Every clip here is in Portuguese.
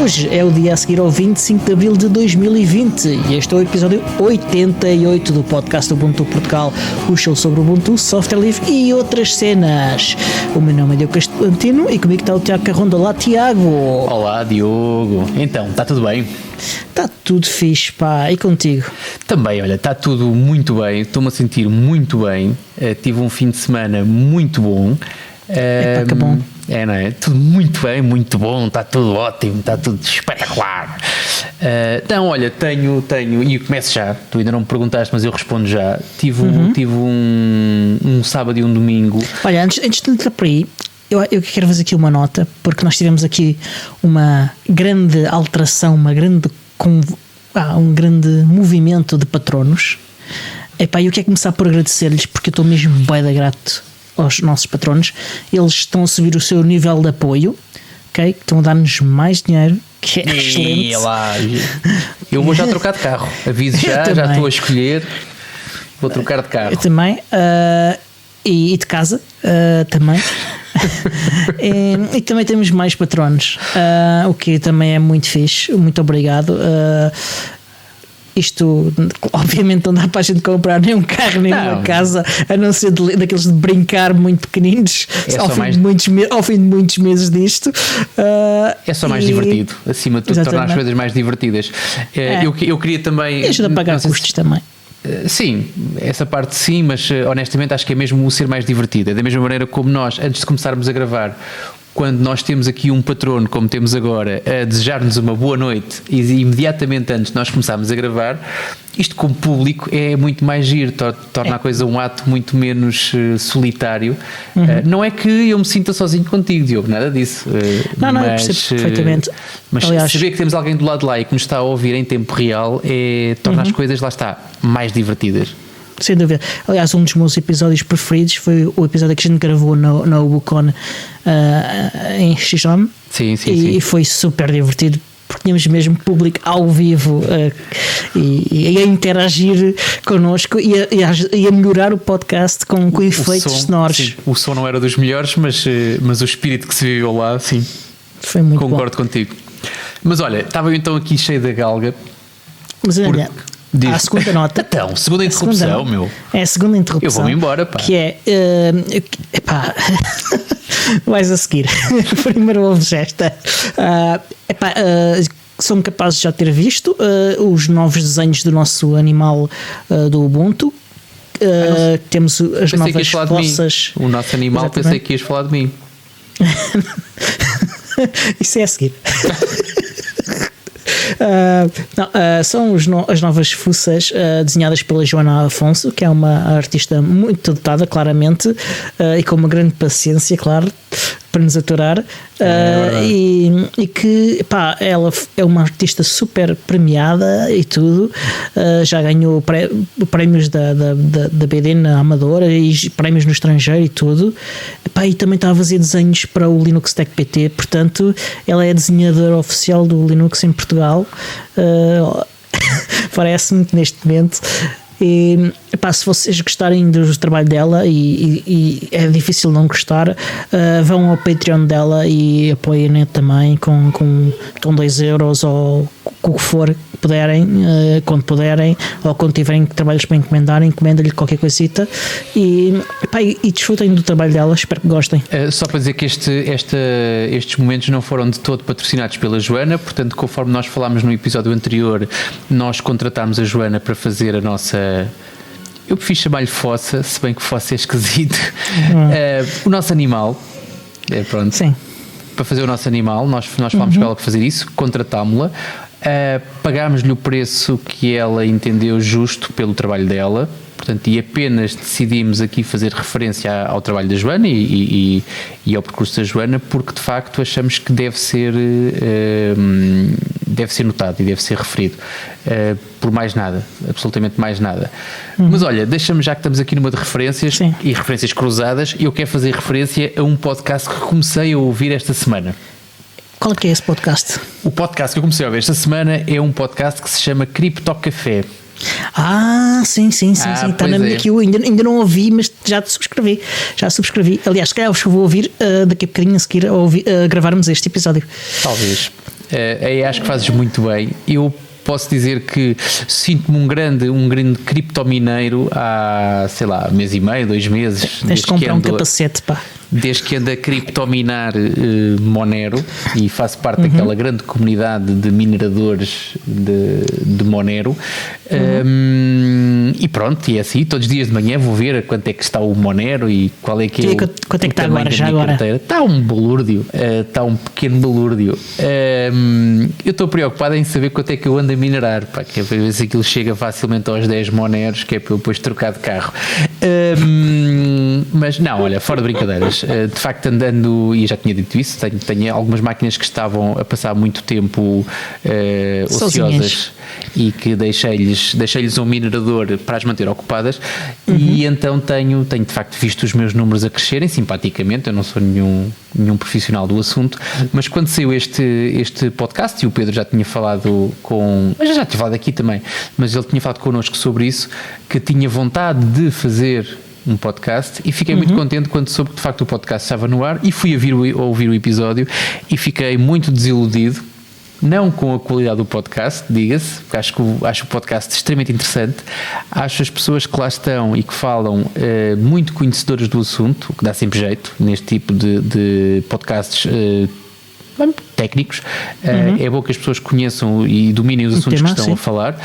Hoje é o dia a seguir ao 25 de Abril de 2020 e este é o episódio 88 do podcast Ubuntu Portugal, o show sobre Ubuntu, software livre e outras cenas. O meu nome é Diogo Constantino e comigo está o Tiago Carronda. Olá, Tiago. Olá, Diogo. Então, está tudo bem? Está tudo fixe, pá. E contigo? Também, olha, está tudo muito bem. Estou-me a sentir muito bem. Tive um fim de semana muito bom. Epá, que bom. É, não é? Tudo muito bem, muito bom, está tudo ótimo, está tudo espetacular. Então, olha, tenho, e eu começo já, tu ainda não me perguntaste, mas eu respondo já. Tive um sábado e um domingo. Olha, antes de entrar por aí, eu quero fazer aqui uma nota, porque nós tivemos aqui uma grande alteração, um grande movimento de patronos. Epá, eu quero começar por agradecer-lhes, porque eu estou mesmo bué da grato aos nossos patronos. Eles estão a subir o seu nível de apoio, ok? Estão a dar-nos mais dinheiro, que é excelente. Lá, eu vou já trocar de carro, aviso já estou a escolher, vou trocar de carro. Eu também, e de casa também. E também temos mais patronos, o que também é muito fixe. Muito obrigado. Isto, obviamente, não dá para a gente comprar nem um carro, nem uma casa, a não ser daqueles de brincar muito pequeninos, ao fim de muitos meses disto. É só mais divertido, acima de tudo, tornar as coisas mais divertidas. Eu queria também. E ajuda a pagar custos também. Sim, essa parte sim, mas honestamente acho que é mesmo o ser mais divertido. É da mesma maneira como nós, antes de começarmos a gravar, quando nós temos aqui um patrono, como temos agora, a desejar-nos uma boa noite e imediatamente antes de nós começarmos a gravar, isto como público é muito mais giro, torna a coisa um ato muito menos solitário. Não é que eu me sinta sozinho contigo, Diogo, nada disso. Não, eu percebo perfeitamente. Mas aliás, saber que temos alguém do lado de lá e que nos está a ouvir em tempo real torna as coisas, lá está, mais divertidas. Sem dúvida. Aliás, um dos meus episódios preferidos foi o episódio que a gente gravou na UbuCon em Xixom. Sim. E foi super divertido, porque tínhamos mesmo público ao vivo e a interagir connosco e a melhorar o podcast com efeitos sonoros. Sim, o som não era dos melhores, mas o espírito que se viveu lá, sim. Foi muito Concordo bom. Contigo. Mas olha, estava eu então aqui cheio da galga. Mas olha, a segunda nota. Então, segunda interrupção, meu. É a segunda interrupção. Eu vou-me embora, pá. Que é. Epá, vais a seguir. Primeiro ouves esta. São capazes de já ter visto os novos desenhos do nosso animal do Ubuntu. Temos as novas poças. O nosso animal, exatamente. Pensei que ias falar de mim. Isso é a seguir. São as novas fuças desenhadas pela Joana Afonso, que é uma artista muito dotada, claramente, e com uma grande paciência, claro, para nos aturar. E que, pá, ela é uma artista super premiada e tudo, já ganhou prémios da BD na Amadora e prémios no estrangeiro e tudo. Pá, e também está a fazer desenhos para o Linux Tech PT, portanto ela é a desenhadora oficial do Linux em Portugal. Parece-me que neste momento. E, pá, se vocês gostarem do trabalho dela e é difícil não gostar, vão ao Patreon dela e apoiem-na também com 2€ ou o que for que puderem, quando puderem, ou quando tiverem trabalhos para encomendar, encomenda-lhe qualquer coisita e desfrutem do trabalho dela. Espero que gostem. Só para dizer que estes momentos não foram de todo patrocinados pela Joana, portanto, conforme nós falámos no episódio anterior, nós contratámos a Joana para fazer a nossa... Eu prefiro chamar-lhe fossa, se bem que fossa é esquisito. O nosso animal, pronto. Sim. Para fazer o nosso animal, nós falámos com ela para fazer isso, contratámos-la, pagámos-lhe o preço que ela entendeu justo pelo trabalho dela, portanto, e apenas decidimos aqui fazer referência ao trabalho da Joana e ao percurso da Joana, porque de facto achamos que deve ser deve ser notado e deve ser referido, por mais nada, absolutamente mais nada. Mas olha, deixa-me, já que estamos aqui numa de referências, Sim. e referências cruzadas, eu quero fazer referência a um podcast que comecei a ouvir esta semana. Qual é que é esse podcast? O podcast que eu comecei a ouvir esta semana é um podcast que se chama Cripto Café. Sim, está na pois minha é. queue, ainda não ouvi, mas já subscrevi. Aliás, se calhar vou ouvir daqui a bocadinho a seguir a gravarmos este episódio. Talvez. Aí acho que fazes muito bem. Eu posso dizer que sinto-me um grande criptomineiro há, sei lá, mês e meio, 2 meses. Tens de comprar um capacete, pá. Desde que ando a criptominar Monero e faço parte daquela grande comunidade de mineradores de Monero. E pronto, e é assim, todos os dias de manhã vou ver quanto é que está o Monero e qual é que é quanto é que está tamanho agora, da já minha agora? carteira. Está um balúrdio, está um pequeno balúrdio. Eu estou preocupado em saber quanto é que eu ando a minerar, pá, que é para ver se aquilo chega facilmente aos 10 Moneros, que é para eu depois trocar de carro. Mas não, olha, fora de brincadeiras, de facto andando, e já tinha dito isso, tenho algumas máquinas que estavam a passar muito tempo ociosas e que deixei-lhes um minerador para as manter ocupadas, e então tenho de facto visto os meus números a crescerem simpaticamente. Eu não sou nenhum profissional do assunto, mas quando saiu este podcast, e o Pedro já tinha falado mas já tinha falado aqui também, mas ele tinha falado connosco sobre isso, que tinha vontade de fazer um podcast, e fiquei muito contente quando soube que de facto o podcast estava no ar, e fui a ouvir o episódio e fiquei muito desiludido, não com a qualidade do podcast, diga-se, porque acho o podcast extremamente interessante, acho as pessoas que lá estão e que falam muito conhecedoras do assunto, o que dá sempre jeito neste tipo de podcasts técnicos. É bom que as pessoas conheçam e dominem os assuntos que estão a falar.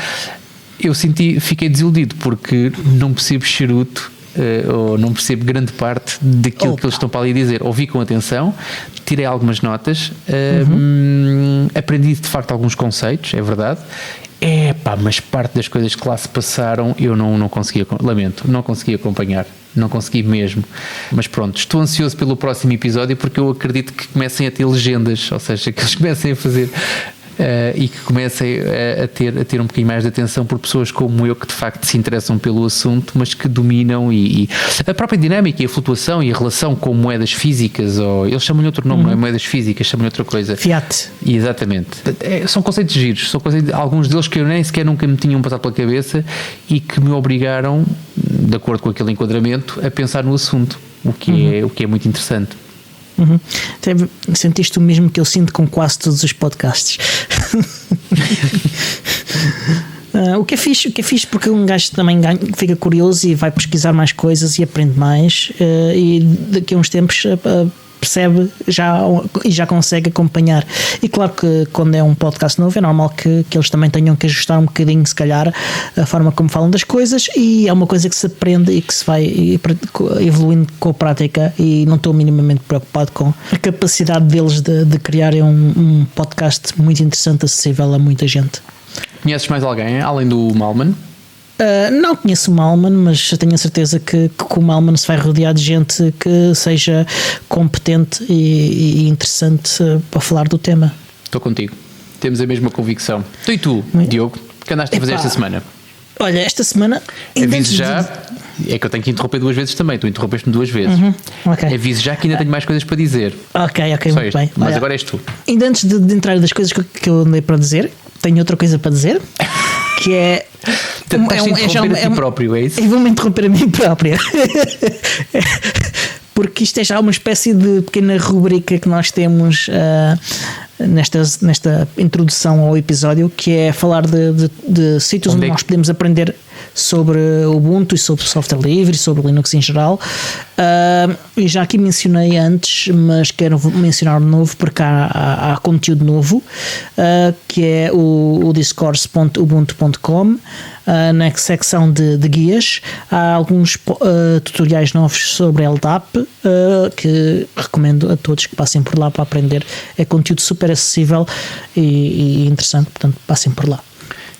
Eu fiquei desiludido porque não percebo charuto, ou não percebo grande parte daquilo que eles estão para ali dizer. Ouvi com atenção, tirei algumas notas, aprendi de facto alguns conceitos, é verdade. Mas parte das coisas que lá se passaram eu não conseguia, lamento, não consegui acompanhar, não consegui mesmo. Mas pronto, estou ansioso pelo próximo episódio, porque eu acredito que comecem a ter legendas, ou seja, que eles comecem a fazer e que comecem a ter um bocadinho mais de atenção por pessoas como eu, que de facto se interessam pelo assunto, mas que dominam e a própria dinâmica e a flutuação e a relação com moedas físicas, ou eles chamam-lhe outro nome, não é moedas físicas, chamam-lhe outra coisa. Fiat. Exatamente. São conceitos giros, alguns deles que eu nem sequer nunca me tinham passado pela cabeça e que me obrigaram, de acordo com aquele enquadramento, a pensar no assunto, o que é muito interessante. Sentiste o mesmo que eu sinto com quase todos os podcasts. O que é fixe porque um gajo também fica curioso e vai pesquisar mais coisas e aprende mais, e daqui a uns tempos percebe e já consegue acompanhar. E claro que quando é um podcast novo é normal que eles também tenham que ajustar um bocadinho, se calhar, a forma como falam das coisas, e é uma coisa que se aprende e que se vai evoluindo com a prática, e não estou minimamente preocupado com a capacidade deles de criarem um podcast muito interessante, acessível a muita gente. Conheces mais alguém, além do Malman? Não conheço o Malman, mas tenho a certeza que o Malman se vai rodear de gente que seja competente e interessante para falar do tema. Estou contigo, temos a mesma convicção. E tu, Diogo, o que andaste a fazer esta semana? Olha, esta semana... Aviso já, é que eu tenho que interromper 2 vezes também, tu interrompeste-me 2 vezes. Okay. Aviso já que ainda tenho mais coisas para dizer. Ok, só muito isto, bem. Mas olha, agora és tu. Ainda antes de entrar das coisas que eu andei para dizer, tenho outra coisa para dizer, que é... Estás-te a interromper a ti próprio, é isso? Eu vou-me interromper a mim própria. Porque isto é já uma espécie de pequena rubrica que nós temos nesta introdução ao episódio, que é falar de sítios onde nós podemos aprender sobre Ubuntu e sobre software livre e sobre Linux em geral. E já aqui mencionei antes, mas quero mencionar de novo porque há conteúdo novo, que é o discourse.ubuntu.com. Na secção de guias há alguns tutoriais novos sobre LDAP, que recomendo a todos que passem por lá para aprender. É conteúdo super acessível e interessante, portanto passem por lá.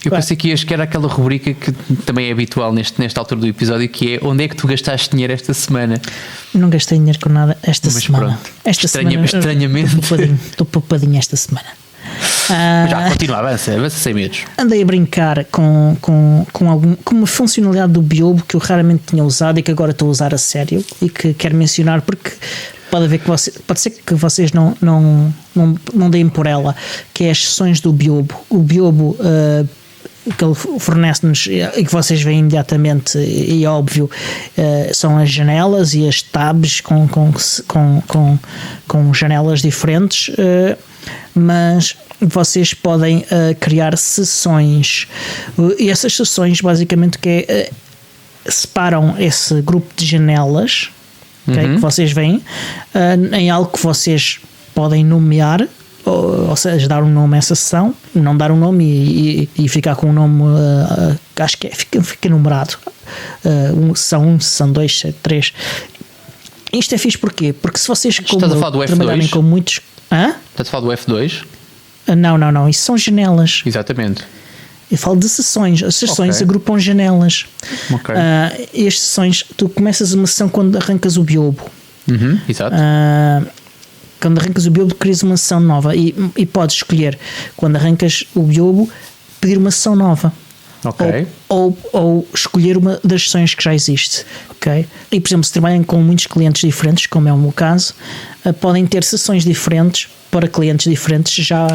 Eu pensei que era aquela rubrica que também é habitual nesta altura do episódio, que é: onde é que tu gastaste dinheiro esta semana? Não gastei dinheiro com nada esta semana. Pronto. Estranhamente Estou poupadinho esta semana. Já continua, avança sem medos. Andei a brincar com uma funcionalidade do Biobo que eu raramente tinha usado e que agora estou a usar a sério e que quero mencionar porque pode ser que vocês não deem por ela, que é as sessões do Biobo. O Biobo que ele fornece-nos e que vocês veem imediatamente e óbvio são as janelas e as tabs com janelas diferentes, mas vocês podem criar sessões e essas sessões basicamente separam esse grupo de janelas, okay, que vocês veem em algo que vocês podem nomear, ou seja, dar um nome a essa sessão, não dar um nome e ficar com um nome, acho que fica numerado, sessão 1, sessão 2, 3. Isto é fixe porquê? Porque se vocês trabalharem com muitos... Estás a falar do F2? Não, isso são janelas. Exatamente. Eu falo de sessões. As sessões agrupam janelas. E as sessões, tu começas uma sessão quando arrancas o Biobo. Exato. Quando arrancas o Biobo, crias uma sessão nova e podes escolher, quando arrancas o Biobo, pedir uma sessão nova. Okay. Ou escolher uma das sessões que já existe. Okay? E, por exemplo, se trabalham com muitos clientes diferentes, como é o meu caso, podem ter sessões diferentes para clientes diferentes já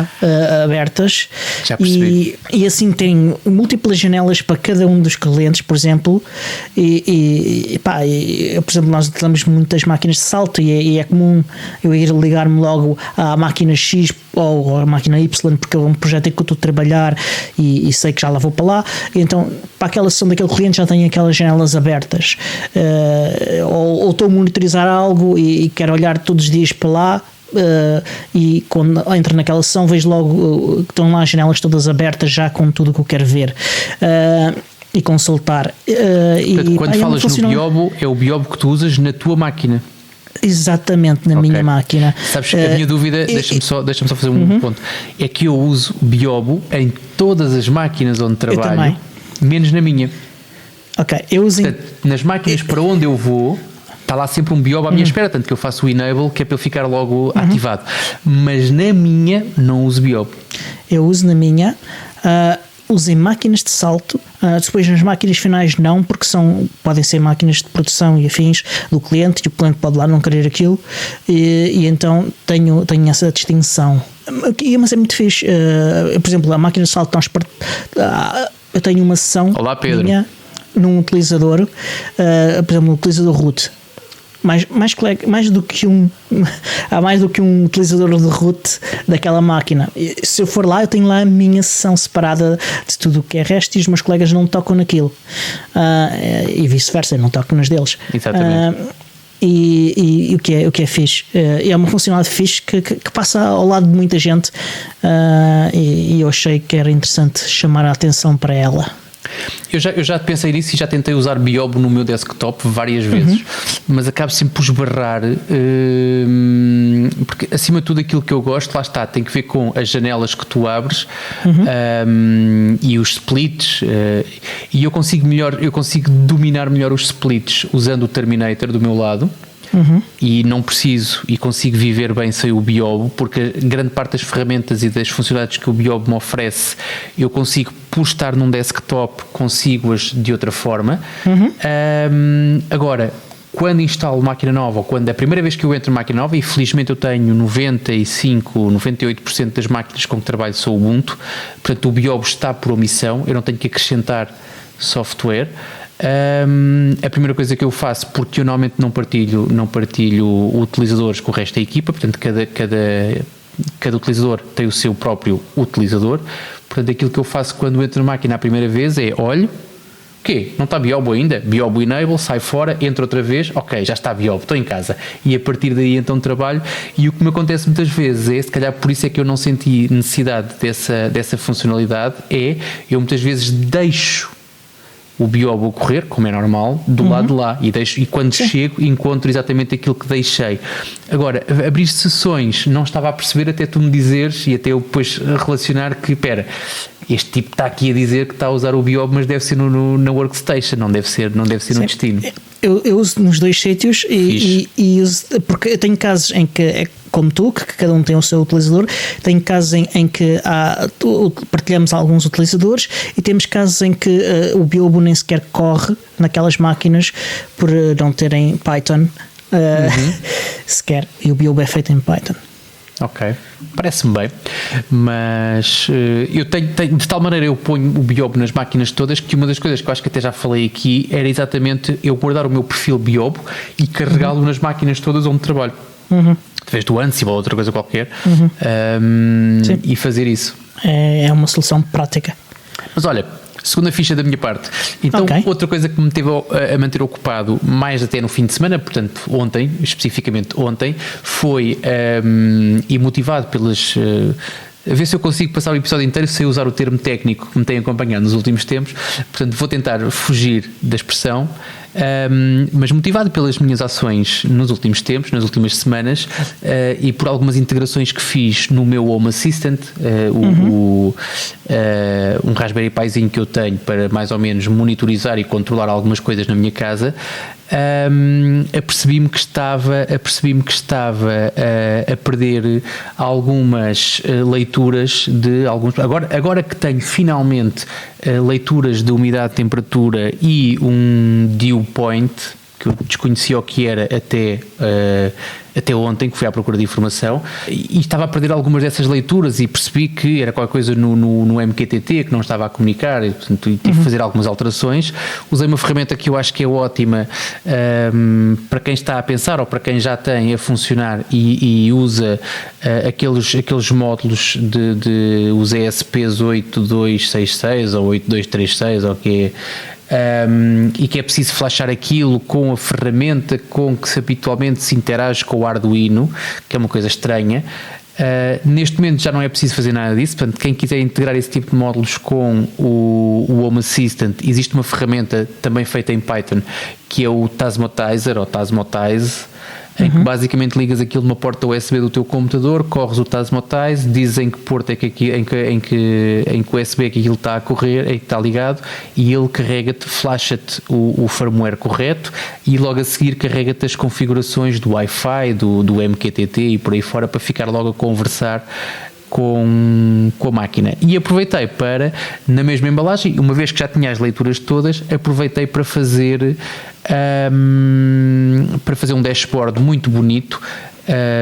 abertas. Já percebi. E assim terem múltiplas janelas para cada um dos clientes, por exemplo. Por exemplo, nós utilizamos muitas máquinas de salto e é comum eu ir ligar-me logo à máquina X ou à máquina Y, porque é um projeto em que eu estou a trabalhar e sei que já lá vou para lá. Então, para aquela sessão daquele cliente já tenho aquelas janelas abertas. Ou estou a monitorizar algo e quero olhar todos os dias para lá. E quando entro naquela sessão vejo logo que estão lá as janelas todas abertas já com tudo o que eu quero ver e consultar. Portanto, quando falas no Biobo, é o Biobo que tu usas na tua máquina. Exatamente, na minha máquina. Sabes, a minha dúvida, deixa-me só fazer um ponto, é que eu uso Biobo em todas as máquinas onde trabalho, menos na minha. Eu uso. Portanto, nas máquinas para onde eu vou está lá sempre um Biobo à minha espera, tanto que eu faço o enable, que é para ele ficar logo ativado. Mas na minha não uso Biobo. Eu uso na minha, uso em máquinas de salto, depois nas máquinas finais não, porque podem ser máquinas de produção e afins do cliente, e o cliente pode lá não querer aquilo, e então tenho essa distinção. Mas é muito fixe. Por exemplo, a máquina de salto, eu tenho uma sessão. Olá, Pedro. Minha num utilizador, por exemplo, no utilizador root. Mais do que há mais do que um utilizador de root daquela máquina. Se eu for lá, eu tenho lá a minha sessão separada de tudo o que é resto e os meus colegas não tocam naquilo, e vice-versa, eu não toco nos deles. Exatamente. E o que é fixe, é uma funcionalidade fixe que passa ao lado de muita gente, e eu achei que era interessante chamar a atenção para ela. Eu já pensei nisso e já tentei usar Biobo no meu desktop várias vezes, mas acabo sempre por esbarrar, porque acima de tudo aquilo que eu gosto, lá está, tem que ver com as janelas que tu abres, e os splits, e eu consigo dominar melhor os splits usando o Terminator do meu lado. E não preciso e consigo viver bem sem o Biobo, porque grande parte das ferramentas e das funcionalidades que o Biobo me oferece eu consigo, por estar num desktop, consigo-as de outra forma. Agora, quando instalo máquina nova, ou quando é a primeira vez que eu entro em máquina nova, e felizmente eu tenho 98% das máquinas com que trabalho são Ubuntu, portanto o Biobo está por omissão, eu não tenho que acrescentar software. A primeira coisa que eu faço, porque eu normalmente não partilho utilizadores com o resto da equipa, portanto cada utilizador tem o seu próprio utilizador, portanto aquilo que eu faço quando entro na máquina a primeira vez é, olho, o quê? Não está Biobo ainda? Biobo enable, sai fora, entra outra vez, ok, já está Biobo, estou em casa, e a partir daí então trabalho. E o que me acontece muitas vezes é, se calhar por isso é que eu não senti necessidade dessa funcionalidade, eu muitas vezes deixo o Biobo a correr, como é normal, do lado de lá, e quando chego encontro exatamente aquilo que deixei. Agora, abrir sessões, não estava a perceber até tu me dizeres, e até eu depois relacionar que, espera, este tipo está aqui a dizer que está a usar o Biobo, mas deve ser na workstation, não deve ser no destino. Eu uso nos dois sítios e uso, porque eu tenho casos em que como tu, que cada um tem o seu utilizador. Tem casos em que partilhamos alguns utilizadores, e temos casos em que o Biobo nem sequer corre naquelas máquinas por não terem Python sequer, e o Biobo é feito em Python. Ok, parece-me bem, mas eu tenho, de tal maneira eu ponho o Biobo nas máquinas todas, que uma das coisas que eu acho que até já falei aqui era exatamente eu guardar o meu perfil Biobo e carregá-lo nas máquinas todas onde trabalho, através do Ansible ou outra coisa qualquer, e fazer isso. É uma solução prática. Mas olha, segunda ficha da minha parte. Então, outra coisa que me teve a manter ocupado, mais até no fim de semana, portanto ontem, especificamente ontem, foi, e motivado pelas... a ver se eu consigo passar o episódio inteiro sem usar o termo técnico que me tem acompanhado nos últimos tempos, portanto vou tentar fugir da expressão, mas motivado pelas minhas ações nos últimos tempos, nas últimas semanas, e por algumas integrações que fiz no meu Home Assistant, um Raspberry Pizinho que eu tenho para mais ou menos monitorizar e controlar algumas coisas na minha casa, apercebi-me que estava a perder algumas leituras de alguns... Agora que tenho finalmente leituras de umidade, temperatura e um dew point, que eu desconhecia o que era até ontem, que fui à procura de informação, e estava a perder algumas dessas leituras, e percebi que era qualquer coisa no MQTT que não estava a comunicar, e portanto tive que fazer algumas alterações. Usei uma ferramenta que eu acho que é ótima para quem está a pensar ou para quem já tem a funcionar e usa aqueles módulos de os ESPs 8266 ou 8236, ou que é, e que é preciso flashar aquilo com a ferramenta com que habitualmente se interage com o Arduino, que é uma coisa estranha. Neste momento já não é preciso fazer nada disso, portanto quem quiser integrar esse tipo de módulos com o Home Assistant, existe uma ferramenta também feita em Python que é o Tasmatizer ou Tasmatize, em que basicamente ligas aquilo numa porta USB do teu computador, corres o Tasmatize, dizes em que porta é que em que USB é que aquilo está a correr, é que está ligado, e ele carrega-te, flasha-te o firmware correto, e logo a seguir carrega-te as configurações do Wi-Fi, do MQTT e por aí fora, para ficar logo a conversar com a máquina. E aproveitei para, na mesma embalagem, uma vez que já tinha as leituras todas, aproveitei para fazer um dashboard muito bonito,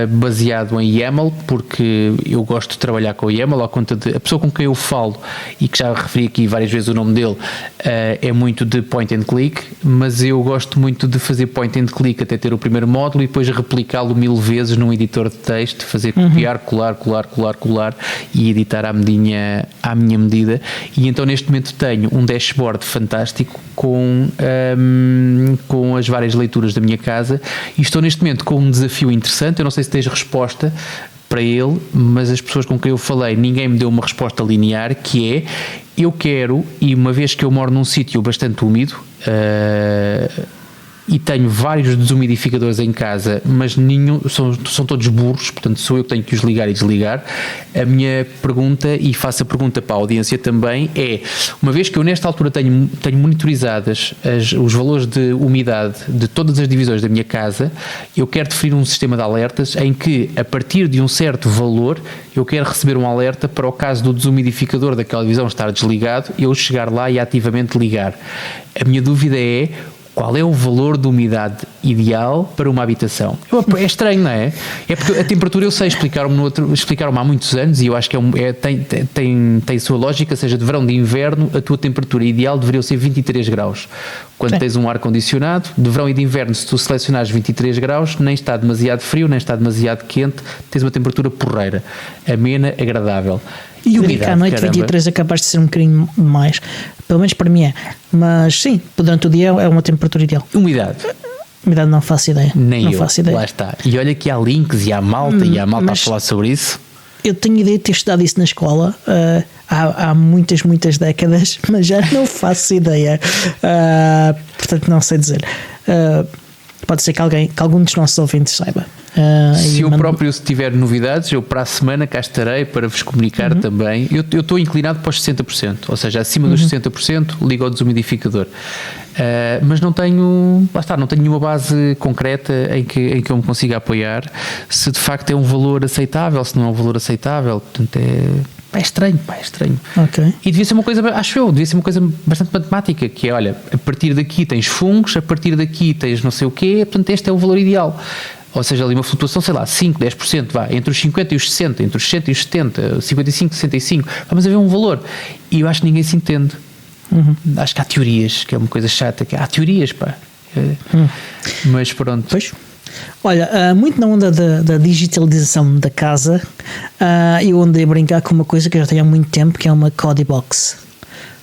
baseado em YAML, porque eu gosto de trabalhar com o YAML, à conta de a pessoa com quem eu falo, e que já referi aqui várias vezes o nome dele, é muito de point and click, mas eu gosto muito de fazer point and click até ter o primeiro módulo e depois replicá-lo 1000 vezes num editor de texto, fazer copiar, colar e editar à minha medida. E então neste momento tenho um dashboard fantástico com as várias leituras da minha casa, e estou neste momento com um desafio interessante. Eu não sei se tens resposta para ele, mas as pessoas com quem eu falei, ninguém me deu uma resposta linear, que é: eu quero, e uma vez que eu moro num sítio bastante úmido, e tenho vários desumidificadores em casa, mas nenhum, são todos burros, portanto sou eu que tenho que os ligar e desligar. A minha pergunta, e faço a pergunta para a audiência também, é: uma vez que eu nesta altura tenho monitorizadas os valores de umidade de todas as divisões da minha casa, eu quero definir um sistema de alertas em que, a partir de um certo valor, eu quero receber um alerta para o caso do desumidificador daquela divisão estar desligado, eu chegar lá e ativamente ligar. A minha dúvida é: qual é o valor de umidade ideal para uma habitação? É estranho, não é? É porque a temperatura eu sei, explicaram-me há muitos anos, e eu acho que tem sua lógica, seja de verão, de inverno, a tua temperatura ideal deveria ser 23 graus. Quando tens um ar-condicionado, de verão e de inverno, se tu selecionares 23 graus, nem está demasiado frio, nem está demasiado quente, tens uma temperatura porreira, amena, agradável. E umidade, à noite, caramba. 23 é capaz de ser um bocadinho mais, pelo menos para mim é, mas sim, durante o dia é uma temperatura ideal. Umidade não faço ideia. Nem eu, faço ideia. Lá está. E olha que há links e há malta a falar sobre isso. Eu tenho ideia de ter estudado isso na escola há muitas décadas, mas já não faço ideia, portanto não sei dizer. Pode ser que algum dos nossos ouvintes saiba. Se eu próprio tiver novidades, eu para a semana cá estarei para vos comunicar também. Eu estou inclinado para os 60%, ou seja, acima dos 60% ligo ao desumidificador. Mas não tenho, lá está, não tenho nenhuma base concreta em que eu me consiga apoiar, se de facto é um valor aceitável, se não é um valor aceitável. Portanto, é estranho, é estranho. Okay. E devia ser uma coisa, acho eu, devia ser uma coisa bastante matemática, que é, olha, a partir daqui tens fungos, a partir daqui tens não sei o quê, portanto este é o valor ideal. Ou seja, ali uma flutuação, sei lá, 5, 10%, vá, entre os 50 e os 60, entre os 60 e os 70, 55, 65, vamos a ver um valor. E eu acho que ninguém se entende. Acho que há teorias, que é uma coisa chata, que há teorias, pá. Mas pronto. Pois. Olha, muito na onda da digitalização da casa, eu andei a brincar com uma coisa que eu já tenho há muito tempo, que é uma Kodi Box.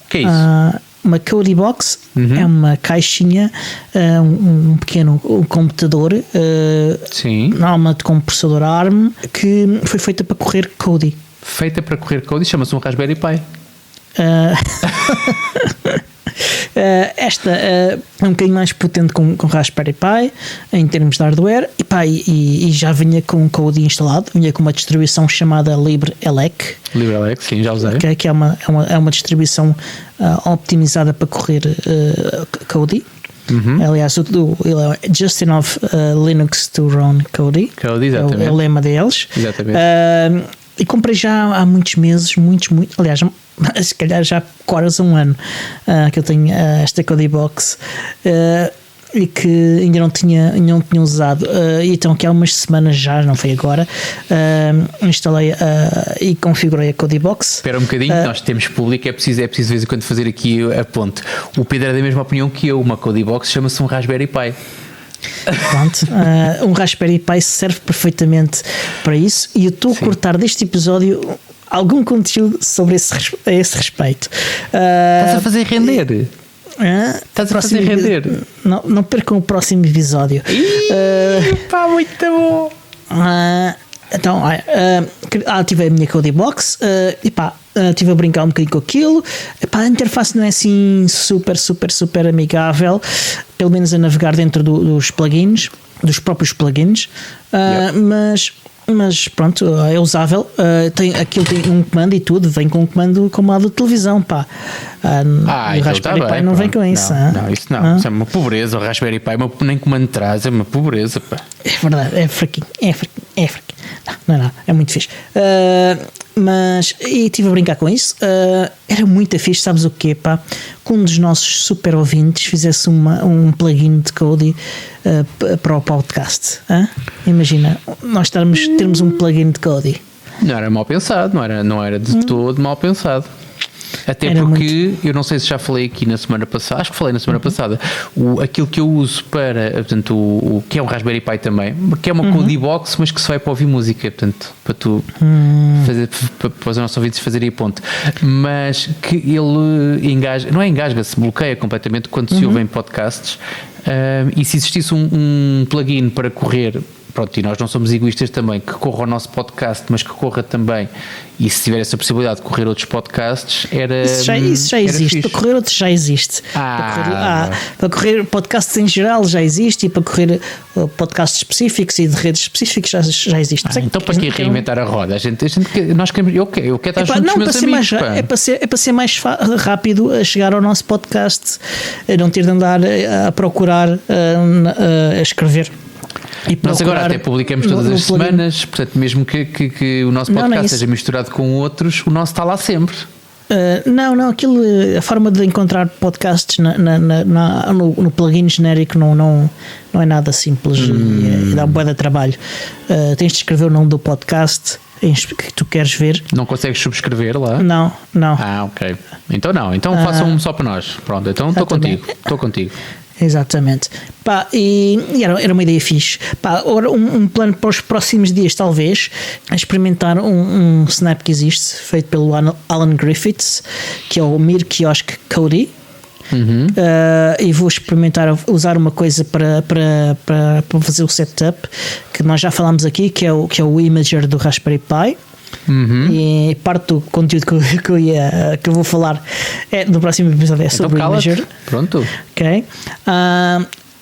O que é isso? Uma Kodi Box é uma caixinha, um pequeno computador, normalmente com um processador ARM, que foi feita para correr Kodi. Feita para correr Kodi, chama-se um Raspberry Pi. Esta é um bocadinho mais potente com Raspberry Pi em termos de hardware e já vinha com Kodi instalado, vinha com uma distribuição chamada LibreElec. LibreElec, sim, já usei. Okay, que é uma distribuição optimizada para correr Kodi. Aliás, ele é Just Enough Linux to Run Kodi. Kodi, exatamente. É o lema deles. Exatamente. E comprei já há muitos meses, aliás, se calhar já quase um ano que eu tenho esta Kodi Box e que ainda não tinha usado, então que há umas semanas já, não foi agora, instalei e configurei a Kodi Box. Espera um bocadinho, nós temos público, é preciso de vez em quando fazer aqui a ponte. O Pedro é da mesma opinião que eu, uma Kodi Box chama-se um Raspberry Pi. Pronto, um Raspberry Pi serve perfeitamente para isso e eu estou a cortar deste episódio algum conteúdo sobre a esse respeito. Estás a fazer render? Estás a fazer render? Não percam o próximo episódio. Pá, muito bom! Então, ativei a minha Kodi Box e pá, estive a brincar um bocadinho com aquilo. Epá, a interface não é assim super amigável, pelo menos a navegar dentro dos plugins, dos próprios plugins, mas pronto, é usável. Aquilo tem um comando e tudo, vem com um comando como a da televisão, pá. O Raspberry Pi não vem com isso. Não, isso não. Isso é uma pobreza. O Raspberry Pi nem comando traz, é uma pobreza, pá. É verdade, é fraquinho. Não, é muito fixe. Mas, e estive a brincar com isso. Era muito fixe, sabes o quê, pá? Que um dos nossos super ouvintes fizesse um plugin de Kodi para o podcast. Imagina, nós termos um plugin de Kodi. Não era mal pensado, não era de todo mal pensado. Até era porque, eu não sei se já falei aqui na semana passada, acho que falei na semana passada, aquilo que eu uso para, portanto, o que é um Raspberry Pi também, que é uma Kodi Box, mas que se vai para ouvir música, portanto, para tu para os nossos ouvintes fazerem a ponte, mas que ele engasga-se, bloqueia completamente quando se ouvem podcasts, e se existisse um plugin para correr. Pronto, e nós não somos egoístas também, que corra o nosso podcast, mas que corra também, e se tiver essa possibilidade de correr outros podcasts, isso já existe, fixe. Para correr outros já existe. Para correr podcasts em geral já existe, e para correr podcasts específicos e de redes específicas já existe. Então para que reinventar a roda? Nós queremos, eu quero estar junto dos meus amigos. É para ser mais rápido a chegar ao nosso podcast, não ter de andar a procurar, a escrever. Nós agora até publicamos todas as semanas, portanto, mesmo que o nosso podcast seja misturado com outros, o nosso está lá sempre. A forma de encontrar podcasts no plugin genérico não é nada simples e dá um bué de trabalho. Tens de escrever o nome do podcast que tu queres ver. Não consegues subscrever lá? Não. Ok. Então façam um só para nós. Pronto, então estou contigo. Exatamente. Pá, e era uma ideia fixe. Pá, agora um plano para os próximos dias, talvez, é experimentar um snap que existe, feito pelo Alan Griffiths, que é o Mir Kiosk Kodi. E vou experimentar usar uma coisa para fazer o setup, que nós já falámos aqui, que é o Imager do Raspberry Pi. E parte do conteúdo que eu vou falar no próximo episódio é sobre o Imager. Pronto. Ok.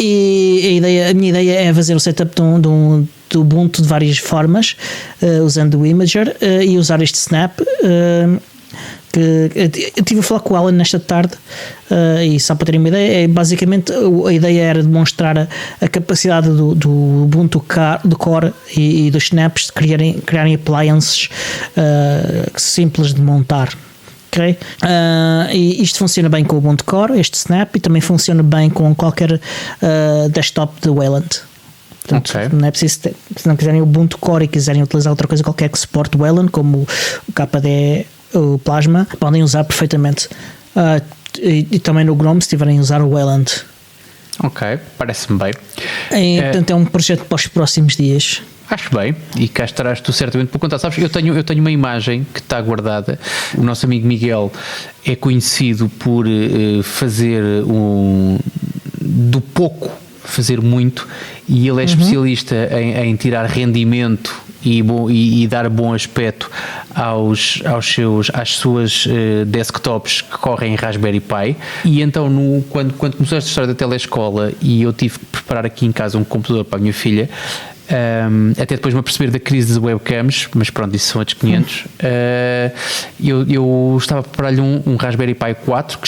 E a minha ideia é fazer o setup do Ubuntu de várias formas, usando o Imager e usar este Snap. Que eu estive a falar com o Alan nesta tarde, e só para terem uma ideia, basicamente a ideia era demonstrar a capacidade do Ubuntu do Core e dos Snaps de criarem appliances simples de montar. Okay? E isto funciona bem com o Ubuntu Core, este Snap, e também funciona bem com qualquer desktop de Wayland. Portanto, okay. Não é preciso se não quiserem o Ubuntu Core e quiserem utilizar outra coisa qualquer que suporte Wayland, como o KDE, o Plasma, podem usar perfeitamente. E também no GNOME, se tiverem a usar o Wayland. Ok, parece-me bem. Portanto, é um projeto para os próximos dias. Acho bem, e cá estarás tu certamente por contar. Sabes, eu tenho uma imagem que está guardada. O nosso amigo Miguel é conhecido por fazer do pouco fazer muito, e ele é especialista em tirar rendimento e dar bom aspecto às suas desktops que correm em Raspberry Pi. E então quando começou esta história da telescola e eu tive que preparar aqui em casa um computador para a minha filha, até depois me aperceber da crise das webcams, mas pronto, isso são outros 500. Eu estava a preparar-lhe um Raspberry Pi 4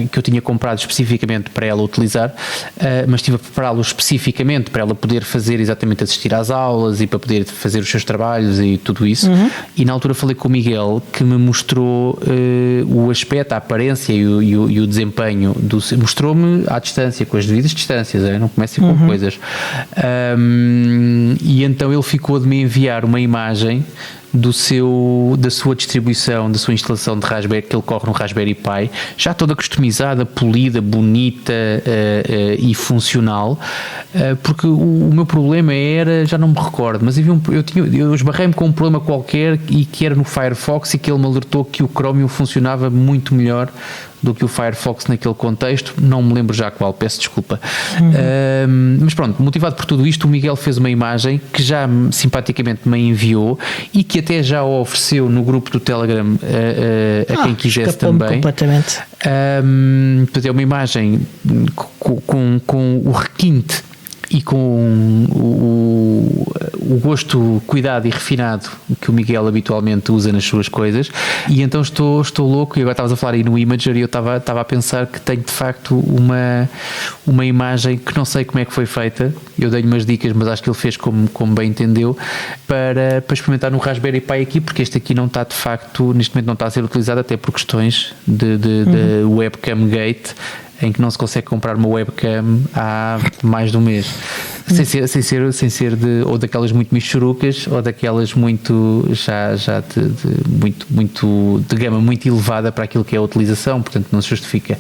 que eu tinha comprado especificamente para ela utilizar, mas estive a prepará-lo especificamente para ela poder fazer exatamente, assistir às aulas e para poder fazer os seus trabalhos e tudo isso. E na altura falei com o Miguel, que me mostrou o aspecto, a aparência e o desempenho mostrou-me à distância, com as devidas distâncias, não comecem com coisas. E então ele ficou de me enviar uma imagem da sua distribuição, da sua instalação de Raspberry, que ele corre no Raspberry Pi, já toda customizada, polida, bonita e funcional, porque o meu problema era, já não me recordo, mas eu esbarrei-me com um problema qualquer e que era no Firefox, e que ele me alertou que o Chromium funcionava muito melhor do que o Firefox naquele contexto, não me lembro já qual, peço desculpa. Mas pronto, motivado por tudo isto, o Miguel fez uma imagem que já simpaticamente me enviou e que até já o ofereceu no grupo do Telegram a quem quisesse também. Completamente. Portanto, é uma imagem com o requinte e com o gosto, cuidado e refinado que o Miguel habitualmente usa nas suas coisas. E então estou louco, e agora estavas a falar aí no Imager, e eu estava a pensar que tenho de facto uma imagem que não sei como é que foi feita. Eu dei-lhe umas dicas, mas acho que ele fez como bem entendeu, para experimentar no Raspberry Pi aqui, porque este aqui não está de facto, neste momento não está a ser utilizado, até por questões de webcam gate, em que não se consegue comprar uma webcam há mais de um mês, sem ser ou daquelas muito michurucas, ou daquelas muito de gama muito elevada para aquilo que é a utilização, portanto não se justifica.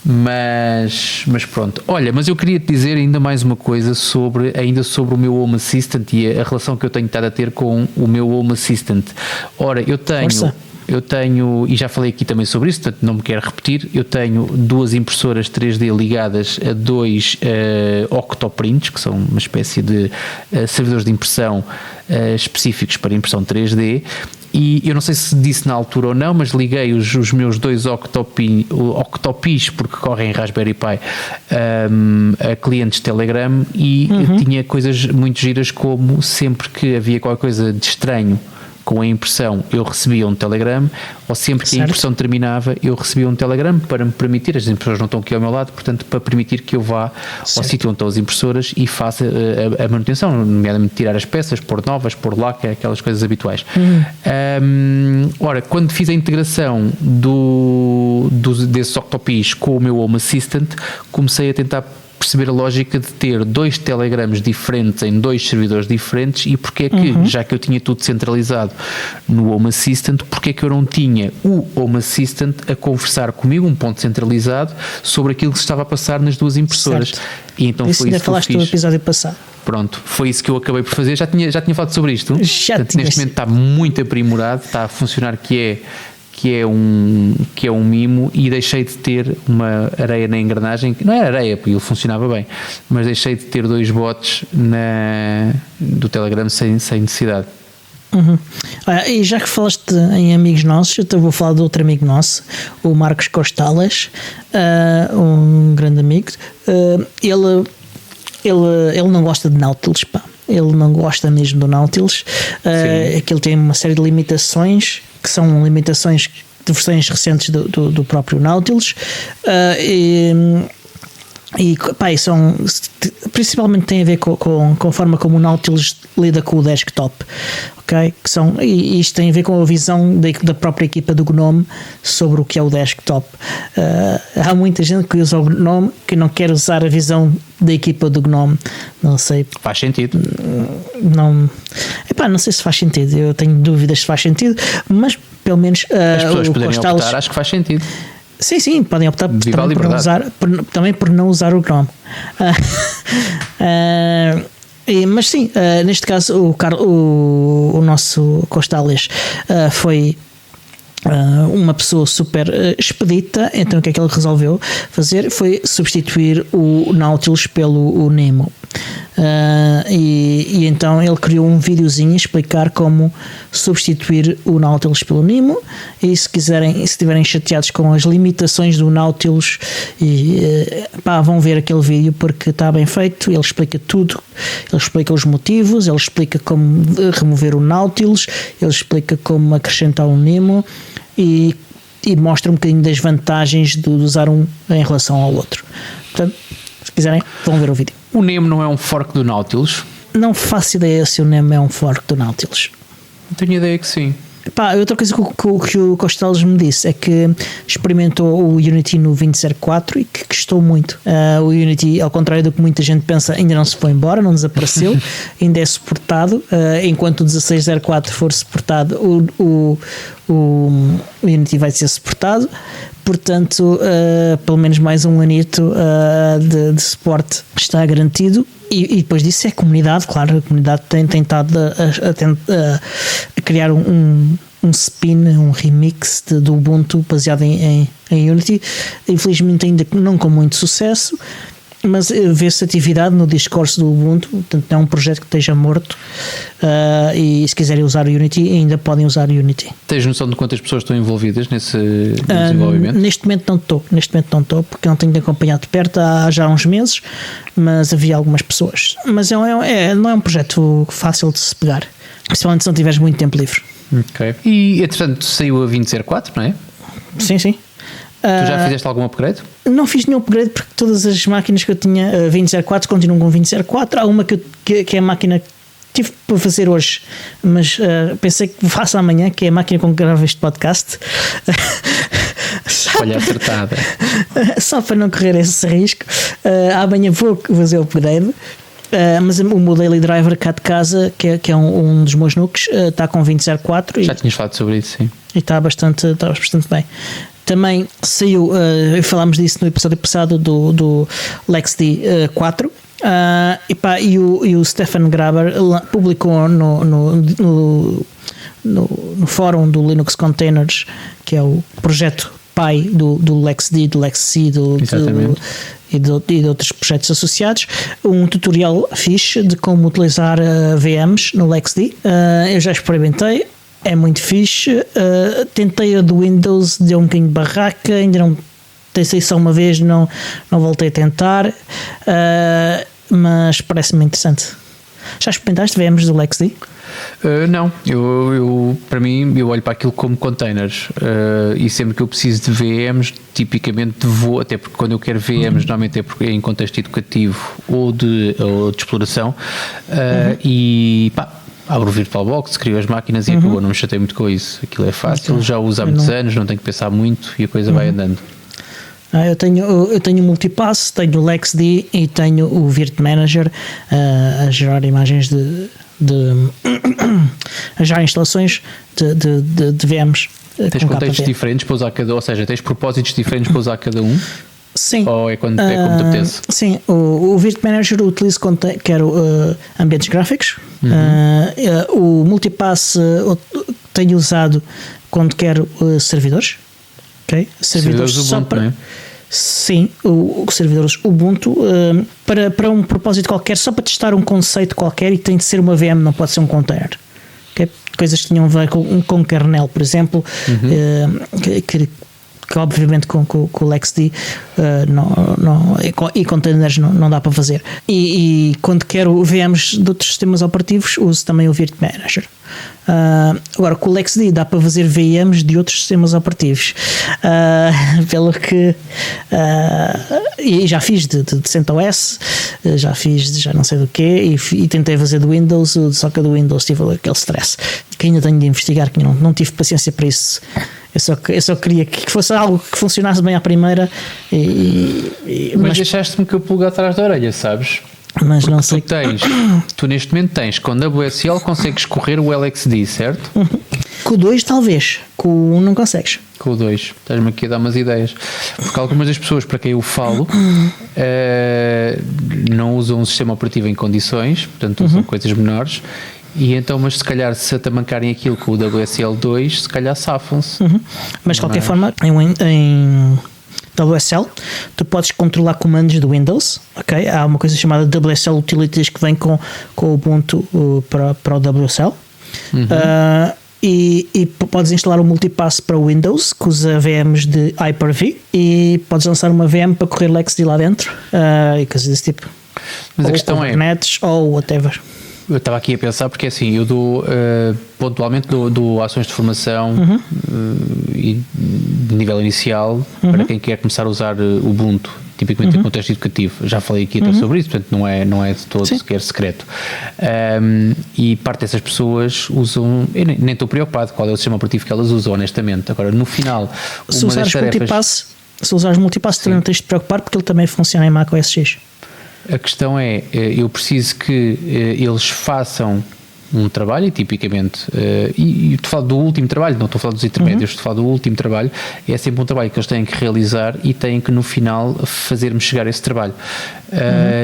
Mas pronto, olha, mas eu queria te dizer ainda mais uma coisa sobre o meu Home Assistant e a relação que eu tenho estado a ter com o meu Home Assistant. Ora, eu tenho, e já falei aqui também sobre isso, portanto não me quero repetir, eu tenho 2 impressoras 3D ligadas a 2 Octoprints, que são uma espécie de servidores de impressão específicos para impressão 3D, e eu não sei se disse na altura ou não, mas liguei os meus 2 Octopis, porque correm em Raspberry Pi, a clientes Telegram, e tinha coisas muito giras, como sempre que havia qualquer coisa de estranho com a impressão, eu recebia um Telegram, ou sempre que a impressão terminava, eu recebia um Telegram para me permitir, as impressoras não estão aqui ao meu lado, portanto, para permitir que eu vá ao sítio onde estão as impressoras e faça a manutenção, nomeadamente tirar as peças, pôr novas, pôr laca, aquelas coisas habituais. Ora, quando fiz a integração desses Octopis com o meu Home Assistant, comecei a tentar perceber a lógica de ter 2 telegrams diferentes em 2 servidores diferentes, e porque é que, já que eu tinha tudo centralizado no Home Assistant, porque é que eu não tinha o Home Assistant a conversar comigo, um ponto centralizado, sobre aquilo que se estava a passar nas 2 impressoras. Certo. E então isso foi isso que eu fiz. Falaste no episódio passado. Pronto, foi isso que eu acabei por fazer. Já tinha falado sobre isto? Portanto, neste momento está muito aprimorado, está a funcionar, que é um mimo, e deixei de ter uma areia na engrenagem, que não era areia, porque ele funcionava bem, mas deixei de ter 2 bots do Telegram sem necessidade. E já que falaste em amigos nossos, eu vou falar de outro amigo nosso, o Marcos Costales, um grande amigo. Ele não gosta de Nautilus, pá. Ele não gosta mesmo do Nautilus. Aquilo tem uma série de limitações, que são limitações de versões recentes do próprio Nautilus. Principalmente tem a ver com a forma como o Nautilus lida com o desktop, ok? E isto tem a ver com a visão da própria equipa do GNOME sobre o que é o desktop. Há muita gente que usa o GNOME que não quer usar a visão da equipa do GNOME. Não sei. Faz sentido. Não sei se faz sentido. Eu tenho dúvidas se faz sentido, mas pelo menos as pessoas poderem optar, acho que faz sentido. Sim, podem optar também por não usar o GNOME. Mas sim, neste caso o nosso Costales foi uma pessoa super expedita. Então o que é que ele resolveu fazer? Foi substituir o Nautilus pelo Nemo. E então ele criou um videozinho a explicar como substituir o Nautilus pelo Nemo. E se estiverem chateados com as limitações do Nautilus, vão ver aquele vídeo, porque está bem feito. Ele explica tudo, ele explica os motivos, ele explica como remover o Nautilus, ele explica como acrescentar o Nemo e mostra um bocadinho das vantagens de usar um em relação ao outro. Portanto, se quiserem, vão ver o vídeo. O Nemo não é um fork do Nautilus? Não faço ideia se o Nemo é um fork do Nautilus. Tenho ideia que sim. Outra coisa que o Costales me disse é que experimentou o Unity no 20.04 e que gostou muito. O Unity, ao contrário do que muita gente pensa, ainda não se foi embora, não desapareceu, ainda é suportado. Enquanto o 16.04 for suportado, o Unity vai ser suportado. Portanto, pelo menos mais um anito de suporte está garantido. E depois disso é a comunidade, claro, a comunidade tem tentado a criar um spin, um remix do Ubuntu baseado em Unity. Infelizmente ainda não com muito sucesso, mas vê-se atividade no discurso do Ubuntu. Portanto, não é um projeto que esteja morto, e se quiserem usar o Unity, ainda podem usar o Unity. Tens noção de quantas pessoas estão envolvidas nesse desenvolvimento? Neste momento não estou, porque não tenho acompanhado de perto há já uns meses, mas havia algumas pessoas. Mas não é um projeto fácil de se pegar, principalmente se não tiveres muito tempo livre. Ok. E entretanto saiu a 20.04, não é? Sim. Tu já fizeste algum upgrade? Não fiz nenhum upgrade, porque todas as máquinas que eu tinha 20.04 continuam com 20.04. Há uma que é a máquina que tive para fazer hoje, mas pensei que faço amanhã, que é a máquina com que gravo este podcast. Escolha acertada. Só para não correr esse risco. Amanhã vou fazer o upgrade. Mas o meu daily driver cá de casa, que é um dos meus nukes, está com 20.04. Já tinhas falado sobre isso, sim. E está bastante bem. Também saiu, falámos disso no episódio passado do LXD 4. E o Stefan Graber publicou no fórum do Linux Containers, que é o projeto pai do LXD, do LXC e de outros projetos associados, um tutorial fixe de como utilizar VMs no LXD. Eu já experimentei, é muito fixe. Tentei a do Windows, deu um bocadinho de barraca, ainda não tentei só uma vez, não voltei a tentar, mas parece-me interessante. Já experimentaste VMs do LXD? Não, eu para mim eu olho para aquilo como containers, e sempre que eu preciso de VMs, tipicamente vou, até porque quando eu quero VMs normalmente é porque é em contexto educativo ou de exploração, e abro o VirtualBox, crio as máquinas e acabou, não me chatei muito com isso. Aquilo é fácil, já o uso há muitos anos, não tenho que pensar muito e a coisa vai andando. Eu tenho o Multipass, tenho o LXD e tenho o Virt Manager a gerar imagens a gerar instalações de VMs. Tens contextos diferentes para usar cada, ou seja, tens propósitos diferentes para usar cada um? Sim. Ou é como te apetece? Sim, o Virt Manager utilizo quando quero ambientes gráficos. O Multipass tenho usado quando quero servidores. Okay? Servidores Ubuntu, só para... não é? Sim, os servidores Ubuntu, para um propósito qualquer, só para testar um conceito qualquer, e tem de ser uma VM, não pode ser um container. Okay? coisas que tinham a ver com kernel, por exemplo, que obviamente com o LXD e containers não dá para fazer. E quando quero VMs de outros sistemas operativos, uso também o Virt Manager. Agora, com o LXD dá para fazer VMs de outros sistemas operativos, pelo que e já fiz de CentOS, já fiz de já não sei do que, e tentei fazer do Windows, só que do Windows tive aquele stress que ainda tenho de investigar, que não tive paciência para isso. Eu só queria que fosse algo que funcionasse bem à primeira. Mas deixaste-me que eu pulga atrás da orelha, sabes? Mas porque não sei. Tu neste momento tens, com WSL consegues correr o LXD, certo? Com o 2 talvez, com o 1 não consegues. Com o 2, estás-me aqui a dar umas ideias. Porque algumas das pessoas para quem eu falo não usam um sistema operativo em condições, portanto usam coisas menores. E então, mas se calhar se atamancarem aquilo com o WSL2, se calhar safam-se. Mas de qualquer forma, em WSL, tu podes controlar comandos do Windows, ok? Há uma coisa chamada WSL Utilities que vem com o Ubuntu para o WSL. E podes instalar um multipass para o Windows que usa VMs de Hyper-V e podes lançar uma VM para correr LXD lá dentro e coisas desse tipo. Mas ou a questão Kubernetes, ou whatever. Eu estava aqui a pensar porque assim, eu dou pontualmente dou ações de formação e de nível inicial para quem quer começar a usar o Ubuntu, tipicamente em contexto educativo. Já falei aqui até sobre isso, portanto não é de todo sequer secreto. E parte dessas pessoas usam, eu nem estou preocupado qual é o sistema operativo que elas usam, honestamente. Agora, no final, se usares multipass, também não tens de te preocupar porque ele também funciona em Mac OS X. A questão é, eu preciso que eles façam um trabalho, e tipicamente, e estou a falar do último trabalho, não estou a falar dos intermédios, estou a falar do último trabalho, é sempre um trabalho que eles têm que realizar e têm que no final fazer-me chegar esse trabalho.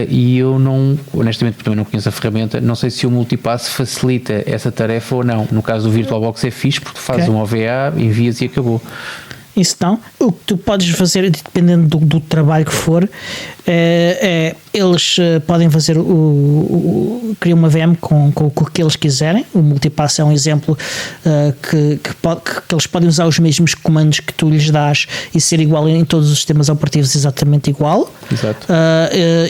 E eu não, honestamente, porque também não conheço a ferramenta, não sei se o multipass facilita essa tarefa ou não. No caso do VirtualBox é fixe porque fazes um OVA, envias e acabou. Isso não. O que tu podes fazer, dependendo do trabalho que for, eles podem fazer criar uma VM com o que eles quiserem. O multipass é um exemplo que eles podem usar os mesmos comandos que tu lhes dás e ser igual em todos os sistemas operativos, exatamente igual. Exato.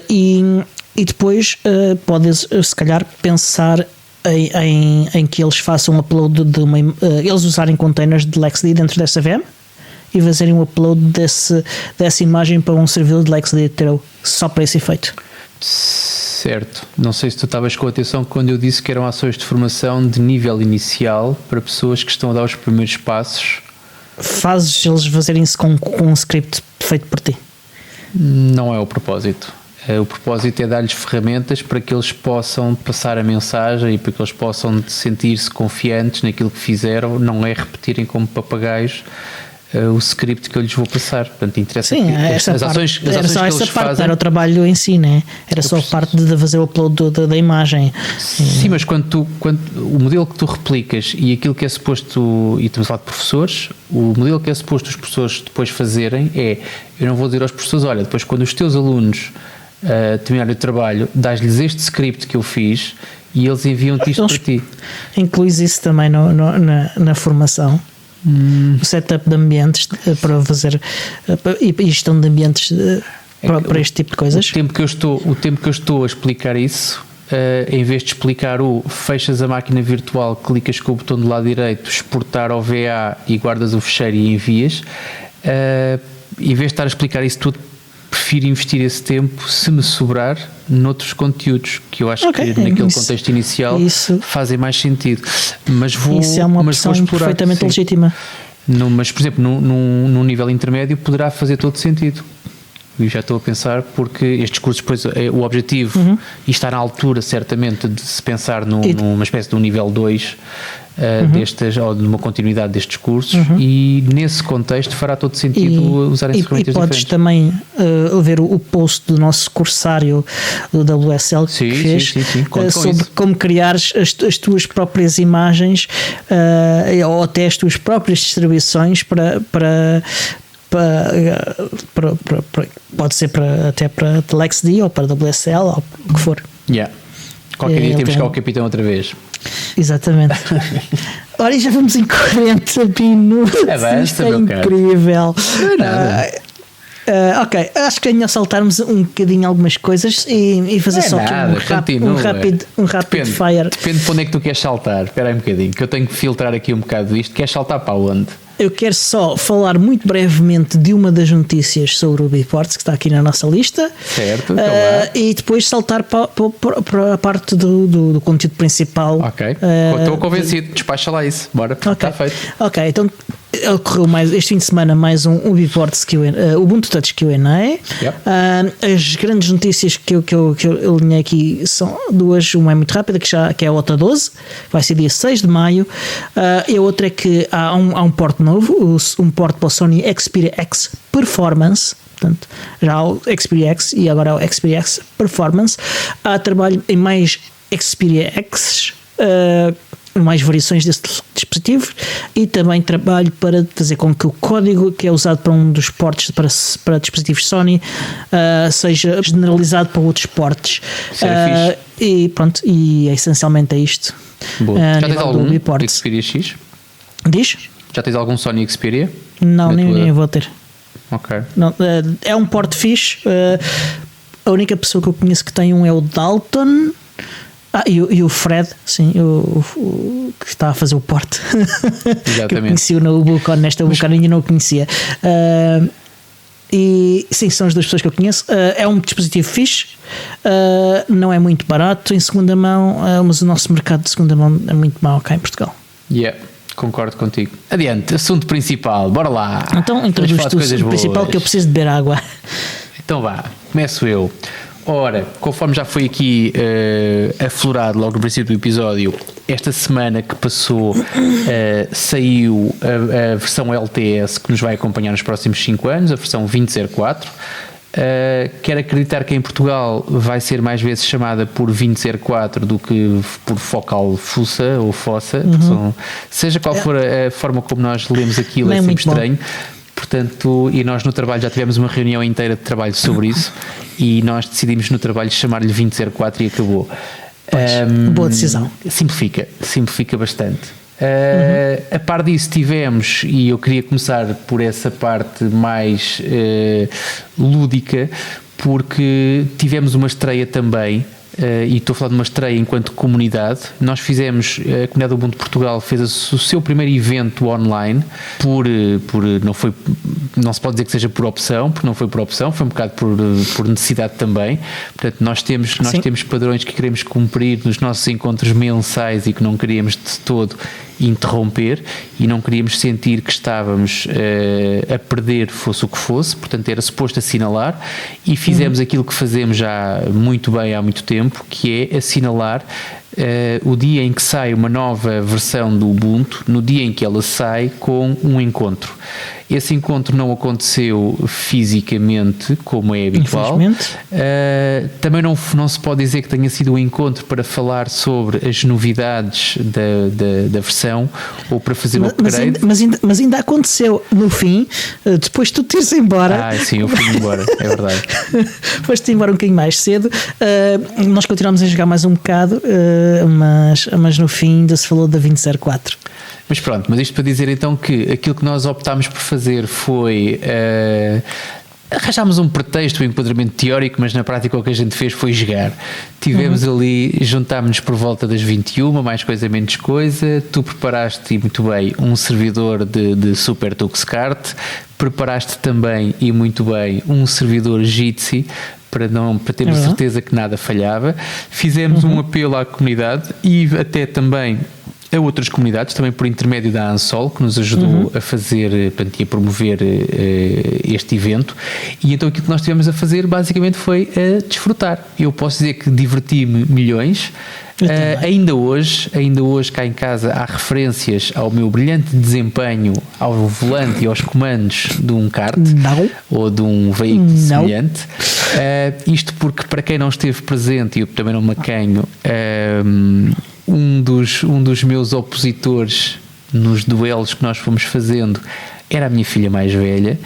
E depois podes, se calhar, pensar em que eles façam um upload eles usarem containers de LXD dentro dessa VM e fazerem um upload dessa imagem para um servidor de LXD teu, só para esse efeito. Certo. Não sei se tu estavas com atenção quando eu disse que eram ações de formação de nível inicial para pessoas que estão a dar os primeiros passos. Fazes eles fazerem isso com um script feito por ti? Não é o propósito. O propósito é dar-lhes ferramentas para que eles possam passar a mensagem e para que eles possam sentir-se confiantes naquilo que fizeram, não é repetirem como papagaios o script que eu lhes vou passar. Portanto, interessa. Sim, essa as ações que essa eles parte fazem, era o trabalho em si, né? Era só a parte de fazer o upload da imagem. Sim, mas quando o modelo que tu replicas e aquilo que é suposto, e estamos a falar de professores, o modelo que é suposto os professores depois fazerem eu não vou dizer aos professores, olha, depois quando os teus alunos terminarem o trabalho, dás-lhes este script que eu fiz e eles enviam-te isto para ti. Incluís isso também na formação. O setup de ambientes para fazer e gestão de ambientes para este tipo de coisas. O tempo que eu estou a explicar isso, em vez de explicar fechas a máquina virtual, clicas com o botão do lado direito, exportar ao VA e guardas o fecheiro e envias, em vez de estar a explicar isso tudo, prefiro investir esse tempo, se me sobrar, noutros conteúdos que eu acho que naquele contexto inicial fazem mais sentido. Mas isso é uma opção perfeitamente legítima. Mas, por exemplo, num nível intermédio poderá fazer todo sentido. Eu já estou a pensar, porque estes cursos, depois, o objetivo, e está na altura, certamente, de se pensar numa espécie de um nível 2 destas, ou de uma continuidade destes cursos, e nesse contexto fará todo sentido usarem ferramentas diferentes. E podes também ver o post do nosso cursário do WSL que fez sobre como criar as tuas próprias imagens ou até as tuas próprias distribuições pode ser até para LXD ou para WSL ou o que for. Qualquer dia Ele temos tem- cá o capitão outra vez. Exatamente. Ora, e já vamos em 40 minutos. Avança, Isto é meu caro. incrível. Não é nada. Ok, acho que é melhor saltarmos um bocadinho algumas coisas e fazer Não é só aqui nada, um rapid Depende, fire. depende para onde é que tu queres saltar. Espera aí um bocadinho, que eu tenho que filtrar aqui um bocado disto. Queres saltar para onde? Eu quero só falar muito brevemente de uma das notícias sobre o Biports que está aqui na nossa lista. Certo, então vá. E depois saltar para a parte do conteúdo principal. Ok, estou convencido. Despacha lá isso. Bora, está feito. Ok, então ocorreu este fim de semana mais um Biports Q&A, o Ubuntu Touch Q&A. Yep. As grandes notícias que eu alinhei aqui são duas. Uma é muito rápida, que é a OTA 12, vai ser dia 6 de maio. E a outra é que há um porte novo, um porte para o Sony Xperia X Performance. Portanto, já há o Xperia X e agora o Xperia X Performance. Há trabalho em mais Xperia X, mais variações desse dispositivo, e também trabalho para fazer com que o código que é usado para um dos portes para dispositivos Sony seja generalizado para outros portes. Isso era fixe. E pronto, e essencialmente é isto. Boa. A Já tens nível do algum Biports. Xperia X? Diz? Já tens algum Sony Xperia? Não, Na nem tua- vou ter. Ok. Não, é um porte fixe. A única pessoa que eu conheço que tem um é o Dalton. E o Fred, sim, o que está a fazer o porte. Que eu conheci na Ubucon, nesta Ubucon ainda não o conhecia. E sim, são as duas pessoas que eu conheço. É um dispositivo fixe, não é muito barato em segunda mão, mas o nosso mercado de segunda mão é muito mau cá em Portugal. Yeah, concordo contigo. Adiante, assunto principal, bora lá. Então Vamos introduz falar de tu coisas o principal, boas. que eu preciso de beber água. Então vá, começo eu. Ora, conforme já foi aqui aflorado logo no princípio do episódio, esta semana que passou saiu a versão LTS que nos vai acompanhar nos próximos 5 anos, a versão 2004. Quero acreditar que em Portugal vai ser mais vezes chamada por 2004 do que por Focal Fussa ou Fossa, seja qual for a forma como nós lemos aquilo, Não é é sempre muito bom. estranho. Portanto, e nós no trabalho já tivemos uma reunião inteira de trabalho sobre isso e nós decidimos no trabalho chamar-lhe 2004 e acabou. Boa decisão. Simplifica bastante. A par disso tivemos, e eu queria começar por essa parte mais lúdica, porque tivemos uma estreia também. E estou a falar de uma estreia enquanto comunidade. Nós fizemos, a comunidade do Ubuntu Portugal fez o seu primeiro evento online não se pode dizer que seja por opção, porque não foi por opção, foi um bocado por necessidade também. Portanto, nós temos padrões que queremos cumprir nos nossos encontros mensais e que não queríamos de todo interromper e não queríamos sentir que estávamos a perder, fosse o que fosse. Portanto, era suposto assinalar e fizemos aquilo que fazemos já muito bem há muito tempo, que é assinalar o dia em que sai uma nova versão do Ubuntu, no dia em que ela sai, com um encontro. Esse encontro não aconteceu fisicamente, como é habitual. Infelizmente. Também não se pode dizer que tenha sido um encontro para falar sobre as novidades da versão ou para fazer um upgrade. Mas ainda aconteceu no fim, depois de tu teres embora. Sim, eu fui embora, é verdade. Foste embora um bocadinho mais cedo. Nós continuámos a jogar mais um bocado, mas no fim ainda se falou da 2004. Mas pronto, mas isto para dizer então que aquilo que nós optámos por fazer foi arranjámos um pretexto, um enquadramento teórico, mas na prática o que a gente fez foi jogar. Tivemos ali, juntámos-nos por volta das 21, mais coisa menos coisa. Tu preparaste, e muito bem, um servidor de Super Tuxkart, preparaste também, e muito bem, um servidor Jitsi para termos certeza que nada falhava. Fizemos um apelo à comunidade e até também a outras comunidades, também por intermédio da Ansol, que nos ajudou a fazer, portanto, e a promover este evento. E então aquilo que nós tivemos a fazer basicamente foi a desfrutar. Eu posso dizer que diverti-me milhões. Ainda hoje cá em casa há referências ao meu brilhante desempenho ao volante e aos comandos de um kart ou de um veículo semelhante. Isto porque, para quem não esteve presente, e eu também não me acanho, um dos meus opositores nos duelos que nós fomos fazendo era a minha filha mais velha,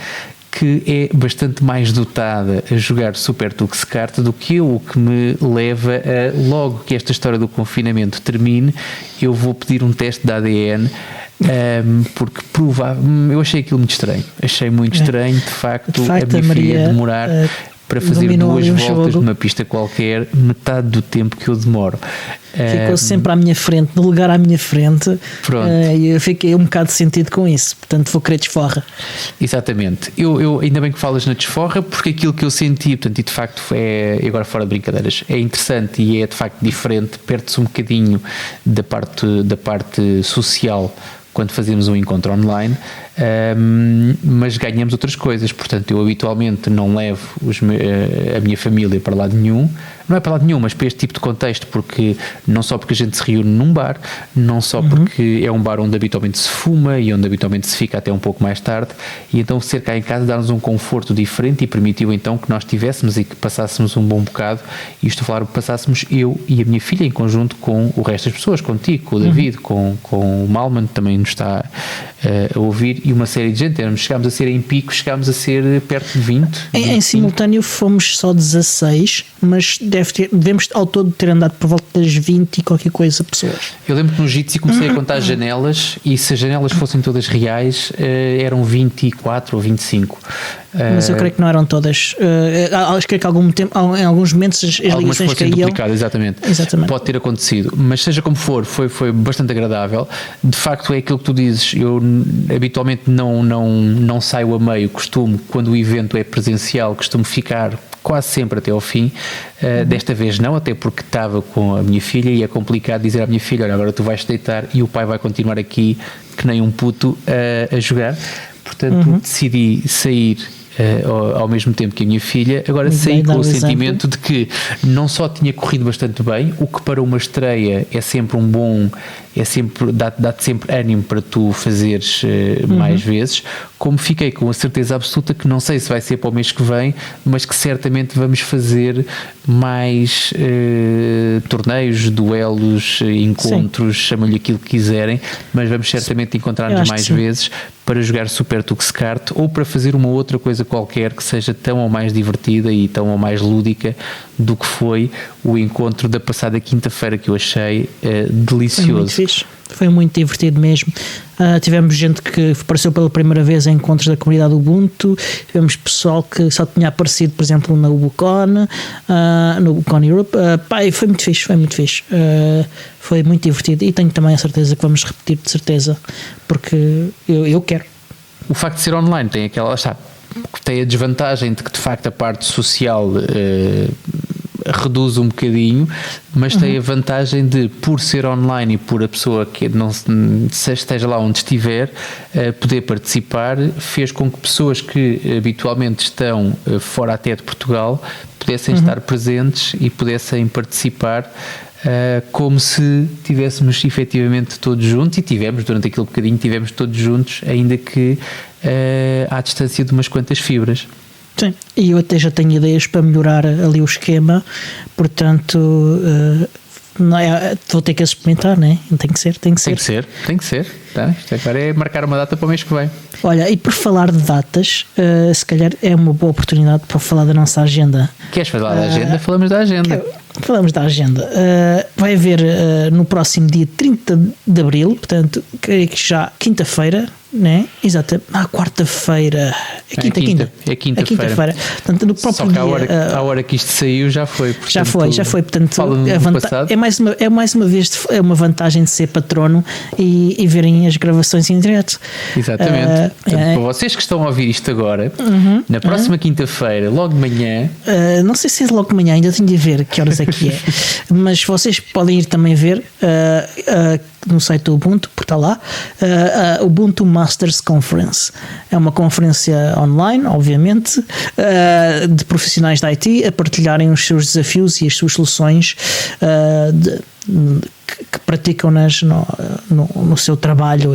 que é bastante mais dotada a jogar Super Tux Kart do que eu, o que me leva a, logo que esta história do confinamento termine, eu vou pedir um teste de ADN, porque eu achei aquilo muito estranho. Achei muito estranho, de facto, a minha filha demorar para fazer 2 voltas numa pista qualquer, metade do tempo que eu demoro. Ficou sempre à minha frente, no lugar à minha frente. E eu fiquei um bocado sentido com isso, portanto vou querer desforra. Exatamente. Eu ainda bem que falas na desforra, porque aquilo que eu senti, portanto, e de facto agora fora de brincadeiras, é interessante e é de facto diferente, perde-se um bocadinho da parte social quando fazemos um encontro online, mas ganhamos outras coisas. Portanto, eu habitualmente não levo a minha família para lado nenhum, não é para lado nenhum, mas para este tipo de contexto, porque não só porque a gente se reúne num bar, não só porque é um bar onde habitualmente se fuma e onde habitualmente se fica até um pouco mais tarde, e então ser cá em casa dá-nos um conforto diferente e permitiu então que nós tivéssemos e que passássemos um bom bocado, e estou a falar, passássemos eu e a minha filha em conjunto com o resto das pessoas, contigo, com o David, com o Malman, também nos está a ouvir, e uma série de gente. Chegámos a ser em pico, chegámos a ser perto de 20. Em simultâneo fomos só 16, mas devemos ao todo ter andado por volta das 20 e qualquer coisa pessoas. Eu lembro que no Jitsi comecei a contar janelas, e se as janelas fossem todas reais, eram 24 ou 25. Mas eu creio que não eram todas. Acho que em alguns momentos as ligações caíam. Exatamente. Pode ter acontecido, mas seja como for, foi bastante agradável. De facto, é aquilo que tu dizes. Eu habitualmente não saio a meio, quando o evento é presencial, costumo ficar quase sempre até ao fim. Desta vez não, até porque estava com a minha filha e é complicado dizer à minha filha: olha, agora tu vais deitar e o pai vai continuar aqui que nem um puto a jogar. Portanto, decidi sair ao mesmo tempo que a minha filha. Agora saí com o sentimento de que não só tinha corrido bastante bem, o que para uma estreia é sempre um bom, dá-te sempre ânimo para tu fazeres mais vezes, como fiquei com a certeza absoluta que não sei se vai ser para o mês que vem, mas que certamente vamos fazer mais torneios, duelos, encontros, chamam-lhe aquilo que quiserem, mas vamos certamente encontrar-nos mais vezes para jogar Super Tux Kart ou para fazer uma outra coisa qualquer que seja tão ou mais divertida e tão ou mais lúdica do que foi o encontro da passada quinta-feira, que eu achei delicioso. Foi muito divertido mesmo. Tivemos gente que apareceu pela primeira vez em encontros da comunidade Ubuntu, tivemos pessoal que só tinha aparecido, por exemplo, na UbuCon, no UbuCon Europe. Foi muito fixe. Foi muito divertido e tenho também a certeza que vamos repetir, de certeza, porque eu quero. O facto de ser online tem tem a desvantagem de que de facto a parte social reduz um bocadinho, mas tem a vantagem de, por ser online e por a pessoa que não esteja lá onde estiver, poder participar, fez com que pessoas que habitualmente estão fora até de Portugal pudessem estar presentes e pudessem participar como se tivéssemos efetivamente todos juntos, e tivemos, durante aquele bocadinho tivemos todos juntos, ainda que à distância de umas quantas fibras. Sim, e eu até já tenho ideias para melhorar ali o esquema, portanto vou ter que experimentar, não é? Tem que ser. Tem que ser. Tá? Isto agora é marcar uma data para o mês que vem. Olha, e por falar de datas, se calhar é uma boa oportunidade para falar da nossa agenda. Queres falar da agenda? Falamos da agenda. Falamos da agenda. Vai haver no próximo dia 30 de Abril, portanto, creio que já quinta-feira, né? Exato. quarta-feira. É quinta-feira. Portanto, no próprio só que dia, à hora que isto saiu já foi. Portanto, já foi. Portanto, é mais uma vez uma vantagem de ser patrono e verem as gravações em direto. Exatamente. Para vocês que estão a ouvir isto agora, na próxima quinta-feira, logo de manhã. Não sei se é logo de manhã, ainda tenho de ver que horas é que é. Mas vocês podem ir também ver no site do Ubuntu, por estar lá, Ubuntu Masters Conference. É uma conferência online, obviamente, de profissionais da IT a partilharem os seus desafios e as suas soluções que praticam no seu trabalho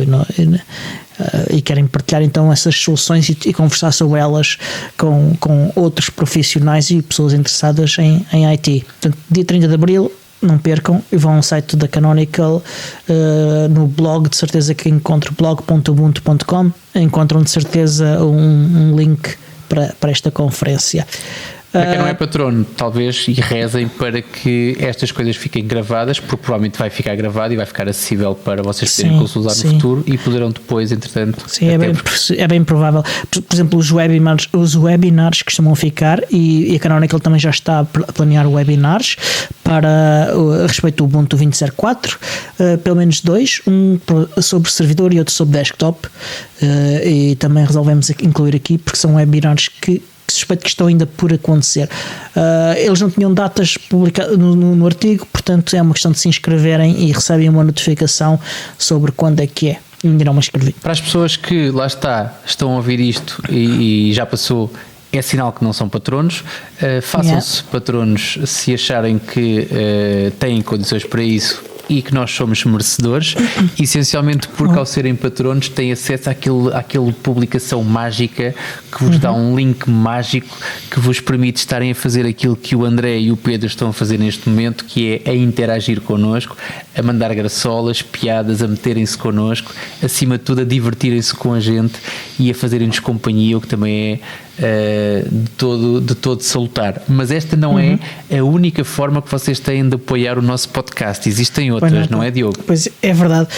e querem partilhar então essas soluções e conversar sobre elas com outros profissionais e pessoas interessadas em IT. Portanto, dia 30 de Abril, não percam e vão ao site da Canonical, no blog, de certeza que encontram blog.ubuntu.com, encontram de certeza um link para esta conferência. Para quem não é patrono, talvez e rezem para que estas coisas fiquem gravadas, porque provavelmente vai ficar gravado e vai ficar acessível para vocês poderem consultar no futuro e poderão depois, entretanto. Sim, é bem provável. Por exemplo, os webinars costumam ficar, e a Canonical também já está a planear webinars para a respeito do Ubuntu 20.04, pelo menos 2, um sobre servidor e outro sobre desktop, e também resolvemos incluir aqui porque são webinars que suspeito que estão ainda por acontecer. Eles não tinham datas publicadas no artigo, portanto é uma questão de se inscreverem e recebem uma notificação sobre quando é que é. Ainda não me inscrevi. Para as pessoas que, lá estão a ouvir isto e já passou, é sinal que não são patronos. Façam-se patronos se acharem que têm condições para isso e que nós somos merecedores, essencialmente porque ao serem patronos têm acesso àquela publicação mágica que vos dá um link mágico que vos permite estarem a fazer aquilo que o André e o Pedro estão a fazer neste momento, que é a interagir connosco, a mandar graçolas, piadas, a meterem-se connosco, acima de tudo a divertirem-se com a gente e a fazerem-nos companhia, o que também é de todo salutar. Mas esta não é a única forma que vocês têm de apoiar o nosso podcast. Existem outras, não é, Diogo? Pois é, verdade.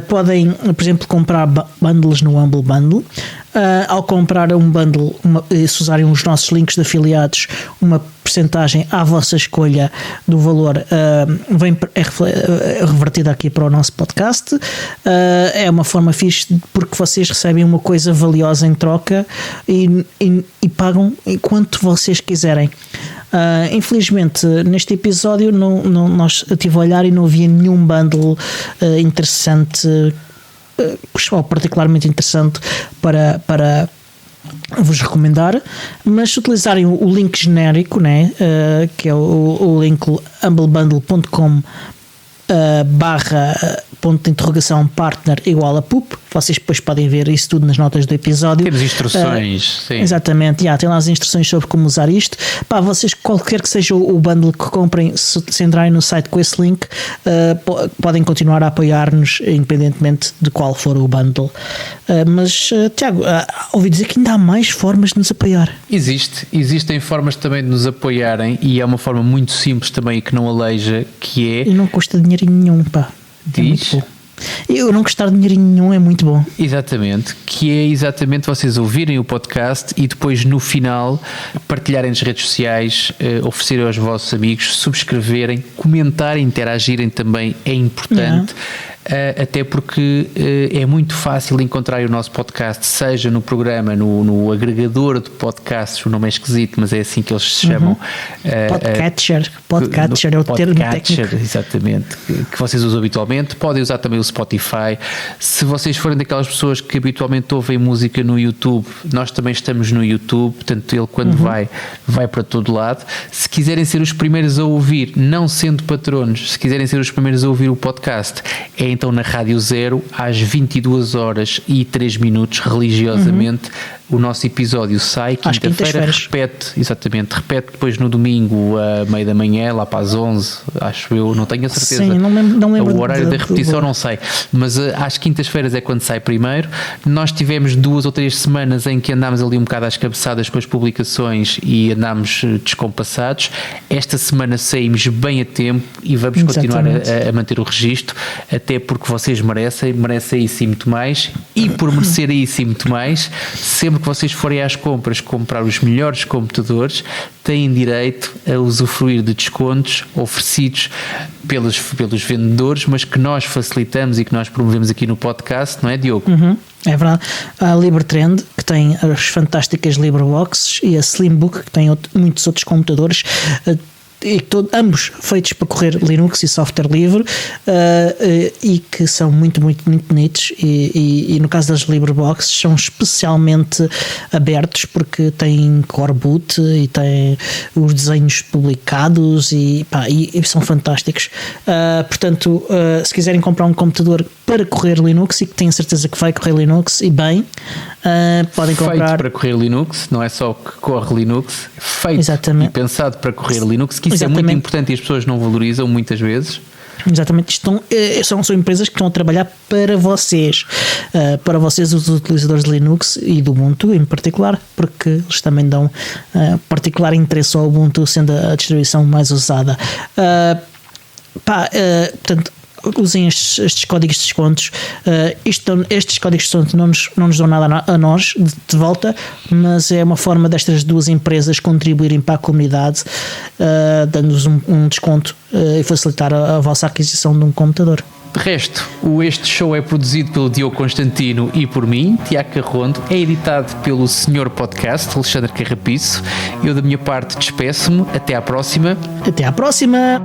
Podem, por exemplo, comprar bundles no Humble Bundle. Ao comprar um bundle, se usarem os nossos links de afiliados, uma percentagem à vossa escolha do valor é revertida aqui para o nosso podcast. É uma forma fixe porque vocês recebem uma coisa valiosa em troca e pagam enquanto vocês quiserem. Infelizmente neste episódio nós estive a olhar e não havia nenhum bundle interessante, ou particularmente interessante para vos recomendar, mas se utilizarem o link genérico, né, que é o link humblebundle.com ponto de interrogação partner igual a PUP, vocês depois podem ver isso tudo nas notas do episódio. Temos instruções, sim. Exatamente, tem lá as instruções sobre como usar isto. Vocês, qualquer que seja o bundle que comprem, se entrarem no site com esse link, podem continuar a apoiar-nos independentemente de qual for o bundle. Mas, Tiago, ouvi dizer que ainda há mais formas de nos apoiar. Existem formas também de nos apoiarem e é uma forma muito simples também que não aleija, que é... E não custa dinheirinho nenhum, pá. Diz? Eu não gostar de dinheirinho nenhum é muito bom. Exatamente, que é exatamente vocês ouvirem o podcast e depois no final partilharem nas redes sociais, oferecerem aos vossos amigos, subscreverem, comentarem, interagirem também é importante. Até porque é muito fácil encontrar o nosso podcast, seja no programa, no agregador de podcasts, o nome é esquisito, mas é assim que eles se chamam. Podcatcher é o termo técnico. Exatamente, que vocês usam habitualmente. Podem usar também o Spotify. Se vocês forem daquelas pessoas que habitualmente ouvem música no YouTube, nós também estamos no YouTube, portanto ele quando vai para todo lado. Se quiserem ser os primeiros a ouvir, não sendo patronos, se quiserem ser os primeiros a ouvir o podcast, então na Rádio Zero, às 22h03, religiosamente, o nosso episódio sai, quinta-feira, repete depois no domingo a meio da manhã, lá para as 11, acho eu, não tenho a certeza. Sim, não lembro o horário da repetição não sei, mas às quintas-feiras é quando sai primeiro. Nós tivemos 2 ou 3 semanas em que andámos ali um bocado às cabeçadas com as publicações e andámos descompassados. Esta semana saímos bem a tempo e vamos continuar a manter o registro, até porque vocês merecem isso e muito mais, e por merecer isso e muito mais, sempre que vocês forem às compras comprar os melhores computadores, têm direito a usufruir de descontos oferecidos pelos vendedores, mas que nós facilitamos e que nós promovemos aqui no podcast, não é, Diogo? É verdade. A LibreTrend, que tem as fantásticas LibreBoxes, e a Slimbook, que tem muitos outros computadores, e ambos feitos para correr Linux e software livre, e que são muito bonitos, e no caso das LibreBoxes são especialmente abertos porque têm core boot e têm os desenhos publicados e são fantásticos. Portanto, se quiserem comprar um computador para correr Linux e que tenho certeza que vai correr Linux e bem, podem comprar. Feito para correr Linux, não é só que corre Linux, feito e pensado para correr Linux. Se Isso é muito Exatamente. importante e as pessoas não valorizam muitas vezes. Exatamente, são empresas que estão a trabalhar para vocês, os utilizadores de Linux e do Ubuntu em particular, porque eles também dão particular interesse ao Ubuntu, sendo a distribuição mais usada. Portanto, usem estes códigos de descontos. Estes códigos de desconto não nos dão nada a nós de volta, mas é uma forma destas duas empresas contribuírem para a comunidade, dando-nos um desconto e facilitar a vossa aquisição de um computador. De resto, este show é produzido pelo Diogo Constantino e por mim, Tiago Carrondo, é editado pelo Senhor Podcast, Alexandre Carrapiço. Eu, da minha parte, despeço-me. Até à próxima. Até à próxima!